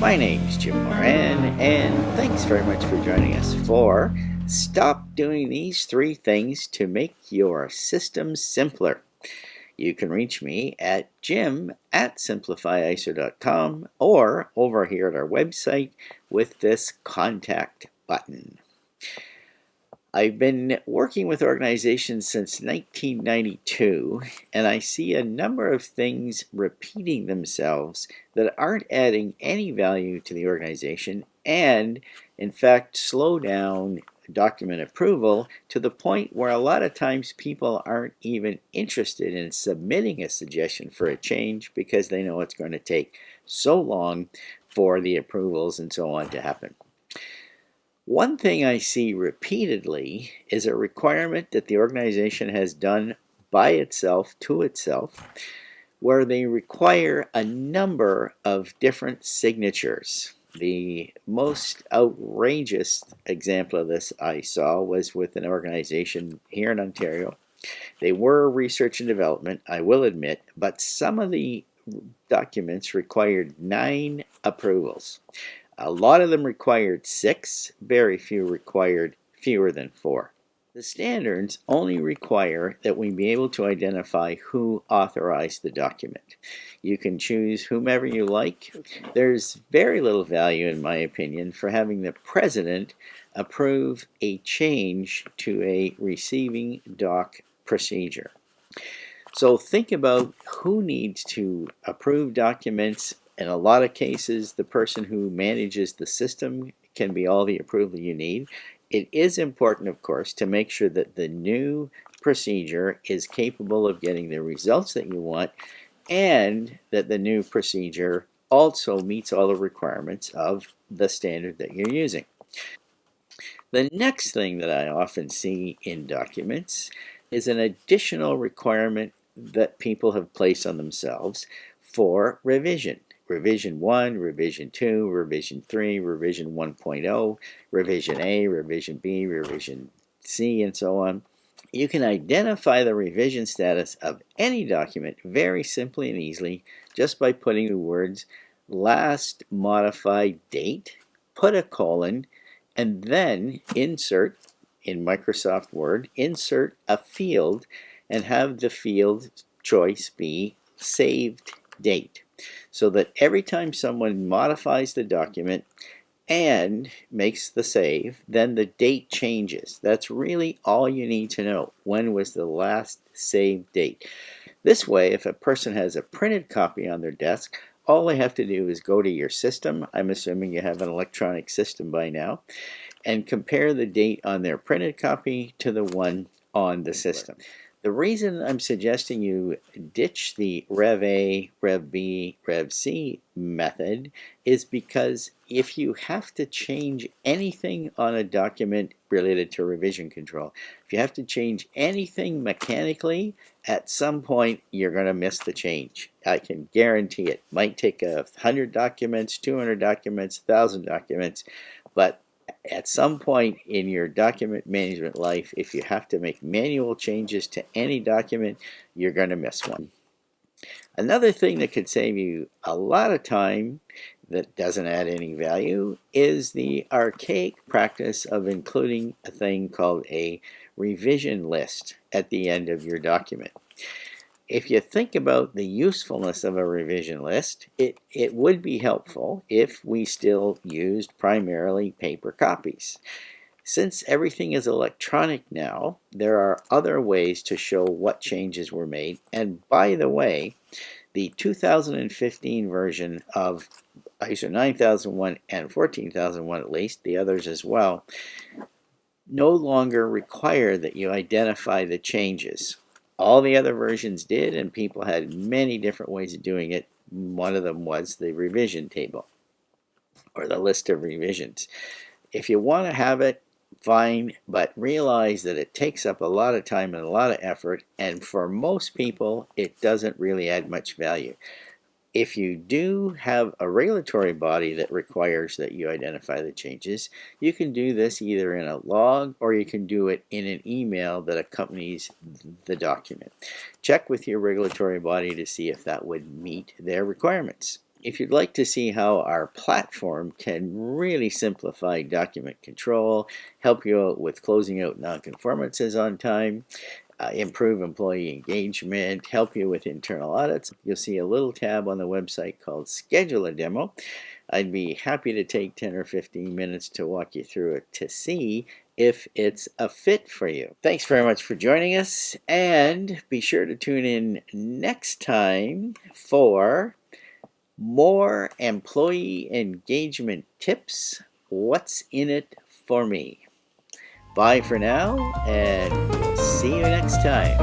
My name's Jim Moran, and thanks very much for joining us for Stop Doing These 3 Things to Make Your System Simpler. You can reach me at jim@simplifyiso.com or over here at our website with this contact button. I've been working with organizations since 1992, and I see a number of things repeating themselves that aren't adding any value to the organization and, in fact, slow down document approval to the point where a lot of times people aren't even interested in submitting a suggestion for a change because they know it's going to take so long for the approvals and so on to happen. One thing I see repeatedly is a requirement that the organization has done by itself to itself, where they require a number of different signatures. The most outrageous example of this I saw was with an organization here in Ontario. They were research and development, I will admit, but some of the documents required 9 approvals. A lot of them required 6, very few required fewer than 4. The standards only require that we be able to identify who authorized the document. You can choose whomever you like. There's very little value, in my opinion, for having the president approve a change to a receiving doc procedure. So think about who needs to approve documents. In a lot of cases, the person who manages the system can be all the approval you need. It is important, of course, to make sure that the new procedure is capable of getting the results that you want and that the new procedure also meets all the requirements of the standard that you're using. The next thing that I often see in documents is an additional requirement that people have placed on themselves for revision. Revision 1, Revision 2, Revision 3, Revision 1.0, Revision A, Revision B, Revision C, and so on. You can identify the revision status of any document very simply and easily just by putting the words last modified date, put a colon, and then insert, in Microsoft Word, insert a field and have the field choice be saved date, so that every time someone modifies the document and makes the save, then the date changes. That's really all you need to know. When was the last saved date? This way, if a person has a printed copy on their desk, all they have to do is go to your system. I'm assuming you have an electronic system by now, and compare the date on their printed copy to the one on the system. The reason I'm suggesting you ditch the Rev A, Rev B, Rev C method is because if you have to change anything on a document related to revision control, if you have to change anything mechanically, at some point you're going to miss the change. I can guarantee it. Might take 100 documents, 200 documents, 1,000 documents, but at some point in your document management life, if you have to make manual changes to any document, you're going to miss one. Another thing that could save you a lot of time that doesn't add any value is the archaic practice of including a thing called a revision list at the end of your document. If you think about the usefulness of a revision list, it would be helpful if we still used primarily paper copies. Since everything is electronic now, there are other ways to show what changes were made. And by the way, the 2015 version of ISO 9001 and 14001 at least, the others as well, no longer require that you identify the changes. All the other versions did, and people had many different ways of doing it. One of them was the revision table, or the list of revisions. If you want to have it, fine, but realize that it takes up a lot of time and a lot of effort, and for most people, it doesn't really add much value. If you do have a regulatory body that requires that you identify the changes, you can do this either in a log or you can do it in an email that accompanies the document. Check with your regulatory body to see if that would meet their requirements. If you'd like to see how our platform can really simplify document control, help you out with closing out nonconformances on time, improve employee engagement, help you with internal audits, you'll see a little tab on the website called Schedule a Demo. I'd be happy to take 10 or 15 minutes to walk you through it to see if it's a fit for you. Thanks very much for joining us, and be sure to tune in next time for more employee engagement tips. What's in it for me? Bye for now, and we'll see you next time.